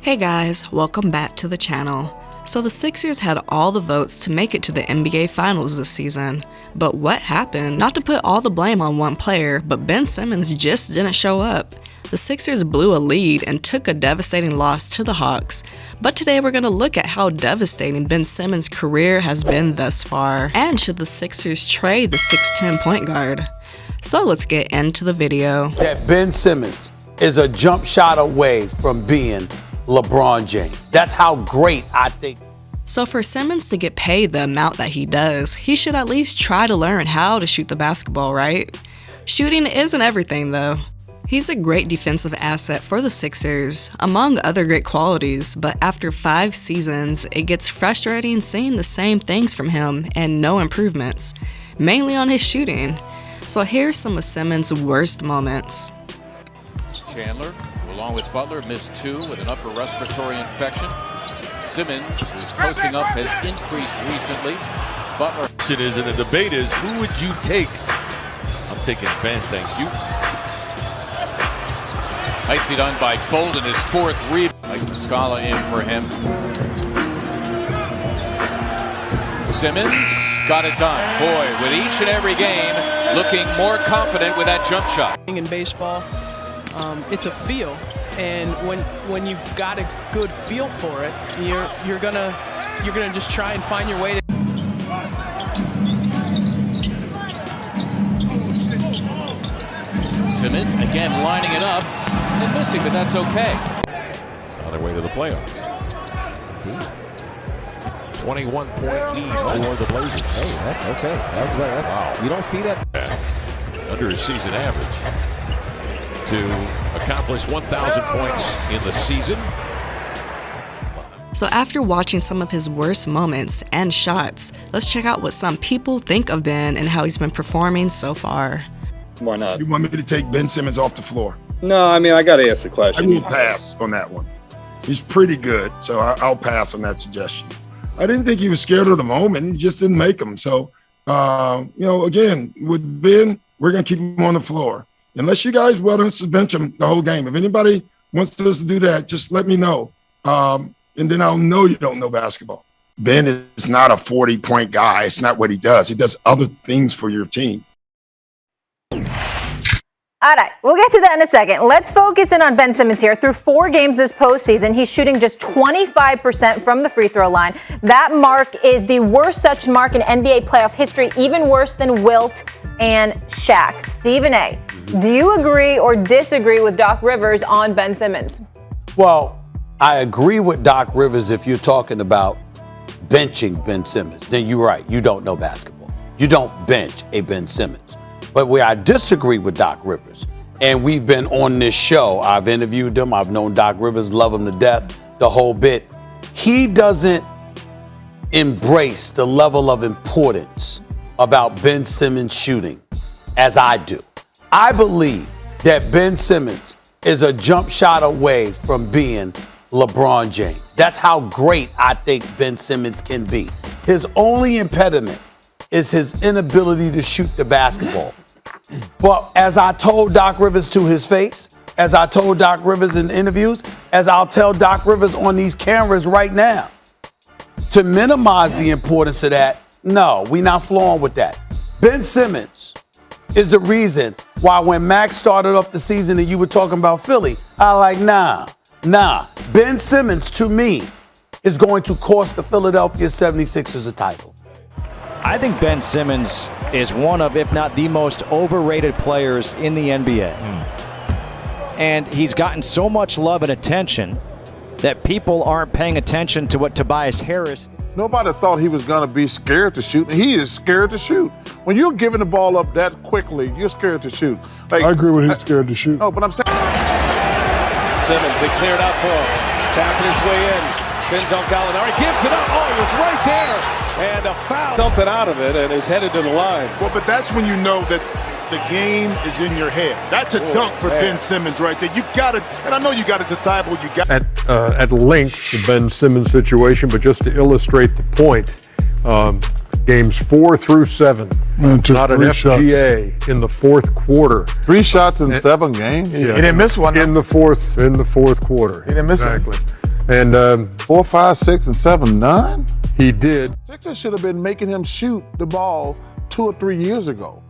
Hey guys, welcome back to the channel. So the Sixers had all the votes to make it to the NBA Finals this season. But what happened? Not to put all the blame on one player, but Ben Simmons just didn't show up. The Sixers blew a lead and took a devastating loss to the Hawks. But today we're going to look at how devastating Ben Simmons' career has been thus far. And should the Sixers trade the 6'10" point guard? So let's get into the video. That Ben Simmons is a jump shot away from being LeBron James. That's how great I think. So for Simmons to get paid the amount that he does, he should at least try to learn how to shoot the basketball, right? Shooting isn't everything though. He's a great defensive asset for the Sixers, among other great qualities, but after 5 seasons, it gets frustrating seeing the same things from him and no improvements, mainly on his shooting. So here's some of Simmons' worst moments. Chandler, along with Butler, missed 2 with an upper respiratory infection. Simmons, whose posting up has increased recently. Butler. It is, and the debate is, who would you take? I'm taking Ben, thank you. Nicely done by Bolden, his 4th rebound. Mike Muscala in for him. Simmons got it done. Boy, with each and every game, looking more confident with that jump shot. In baseball, it's a feel, and when you've got a good feel for it, you're gonna just try and find your way to. Simmons again lining it up and missing, but that's okay. On their way to the playoffs. 21-point lead for the Blazers. Hey, that's okay. That's wow. You don't see that. Under his season average to accomplish 1,000 points in the season. So after watching some of his worst moments and shots, let's check out what some people think of Ben and how he's been performing so far. Why not? You want me to take Ben Simmons off the floor? No, I mean, I got to ask the question. I will pass on that one. He's pretty good, so I'll pass on that suggestion. I didn't think he was scared of the moment. He just didn't make them. So, again, with Ben, we're going to keep him on the floor. Unless you guys want us to bench him the whole game. If anybody wants us to do that, just let me know. And then I'll know you don't know basketball. Ben is not a 40-point guy. It's not what he does. He does other things for your team. All right, we'll get to that in a second. Let's focus in on Ben Simmons here. Through 4 games this postseason, he's shooting just 25% from the free throw line. That mark is the worst such mark in NBA playoff history, even worse than Wilt and Shaq. Stephen A., do you agree or disagree with Doc Rivers on Ben Simmons? Well, I agree with Doc Rivers if you're talking about benching Ben Simmons. Then you're right. You don't know basketball. You don't bench a Ben Simmons. But where I disagree with Doc Rivers, and we've been on this show, I've interviewed him, I've known Doc Rivers, love him to death, the whole bit. He doesn't embrace the level of importance about Ben Simmons shooting as I do. I believe that Ben Simmons is a jump shot away from being LeBron James. That's how great I think Ben Simmons can be. His only impediment is his inability to shoot the basketball. But as I told Doc Rivers to his face, as I told Doc Rivers in interviews, as I'll tell Doc Rivers on these cameras right now, to minimize the importance of that, no, we're not flowing with that. Ben Simmons is the reason why when Max started off the season and you were talking about Philly, I like, nah. Ben Simmons, to me, is going to cost the Philadelphia 76ers a title. I think Ben Simmons is one of, if not the most overrated players in the NBA. And he's gotten so much love and attention that people aren't paying attention to what Tobias Harris. Nobody thought he was going to be scared to shoot, and he is scared to shoot. When you're giving the ball up that quickly, you're scared to shoot. Like, I agree with him scared to shoot. Oh, but I'm saying. Simmons, they cleared out for him. Tapping his way in. Spins on Gallinari, gives it up. Oh, he was right there. And a foul. Something out of it and is headed to the line. Well, but that's when you know that the game is in your head. That's a dunk for Ben Simmons right there. You got it, and I know you got it to Thibault. You got at length the Ben Simmons situation, but just to illustrate the point, games 4 through 7, not an FGA shots in the fourth quarter. 3 shots in 7 games. Yeah, he didn't miss one. In the fourth quarter. He didn't miss exactly. And 4, 5, 6, and 7, none? he did. Sixers should have been making him shoot the ball 2 or 3 years ago.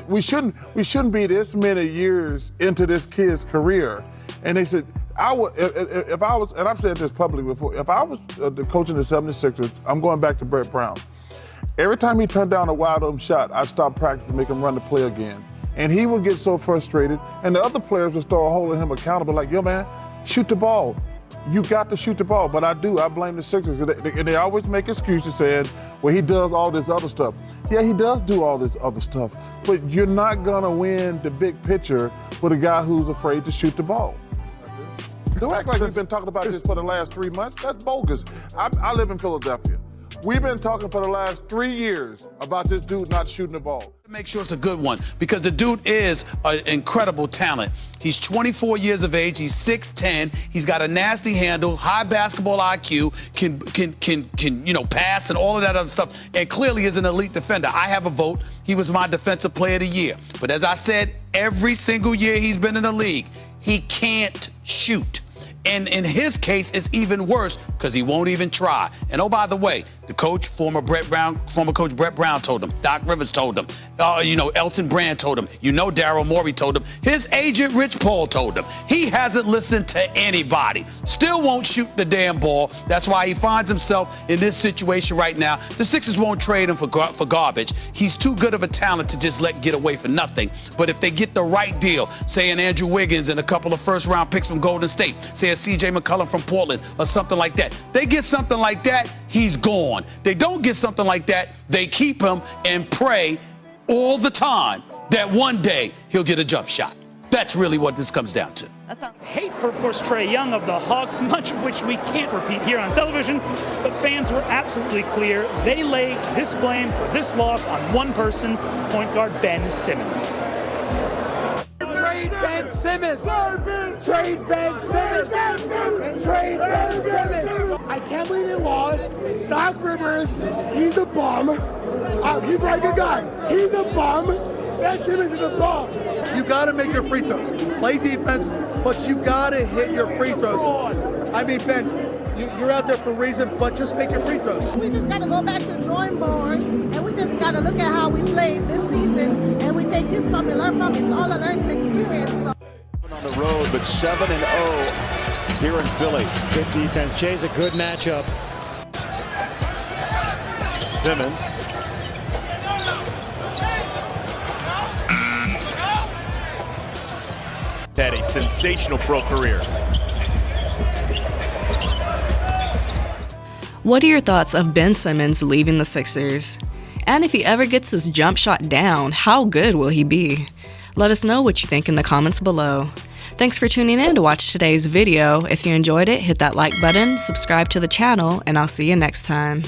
We shouldn't be this many years into this kid's career. And they said, if I was, and I've said this publicly before, if I was the coach of the 76ers, I'm going back to Brett Brown. Every time he turned down a wide open shot, I'd stop practice and make him run the play again. And he would get so frustrated, and the other players would start holding him accountable, like, yo, man, shoot the ball. You got to shoot the ball. But I blame the Sixers. And they always make excuses saying, well, he does all this other stuff. Yeah, he does do all this other stuff, but you're not gonna win the big picture with a guy who's afraid to shoot the ball. Don't act like we've been talking about this for the last 3 months. That's bogus. I live in Philadelphia. We've been talking for the last 3 years about this dude not shooting the ball. Make sure it's a good one, because the dude is an incredible talent. He's 24 years of age. He's 6'10". He's got a nasty handle, high basketball IQ, can pass and all of that other stuff, and clearly is an elite defender. I have a vote. He was my defensive player of the year. But as I said, every single year he's been in the league, he can't shoot. And in his case, it's even worse because he won't even try. And oh, by the way, the coach, former coach Brett Brown told him, Doc Rivers told him, Elton Brand told him, Daryl Morey told him, his agent Rich Paul told him. He hasn't listened to anybody. Still won't shoot the damn ball. That's why he finds himself in this situation right now. The Sixers won't trade him for garbage. He's too good of a talent to just let get away for nothing. But if they get the right deal, say an Andrew Wiggins and a couple of first-round picks from Golden State, say a C.J. McCollum from Portland or something like that, they get something like that, he's gone. They don't get something like that, they keep him and pray all the time that one day he'll get a jump shot. That's really what this comes down to. Hate for, of course, Trae Young of the Hawks, much of which we can't repeat here on television, but fans were absolutely clear. They lay this blame for this loss on one person, point guard Ben Simmons. Trade Ben Simmons! Trade Ben Simmons! Trade Ben Simmons! I can't believe he lost. Doc Rivers, he's a bum. He's a good guy. He's a bum. Ben Simmons is a bum. You got to make your free throws. Play defense, but you got to hit your free throws. I mean, Ben, you're out there for a reason, but just make your free throws. We just got to go back to the drawing board, and we just got to look at how we played this season, and we take tips from it, learn from it. It's all a learning experience. So. On the road, but 7-0 here in Philly. Good defense. Jay's a good matchup. Simmons. Had a sensational pro career. What are your thoughts of Ben Simmons leaving the Sixers? And if he ever gets his jump shot down, how good will he be? Let us know what you think in the comments below. Thanks for tuning in to watch today's video. If you enjoyed it, hit that like button, subscribe to the channel, and I'll see you next time.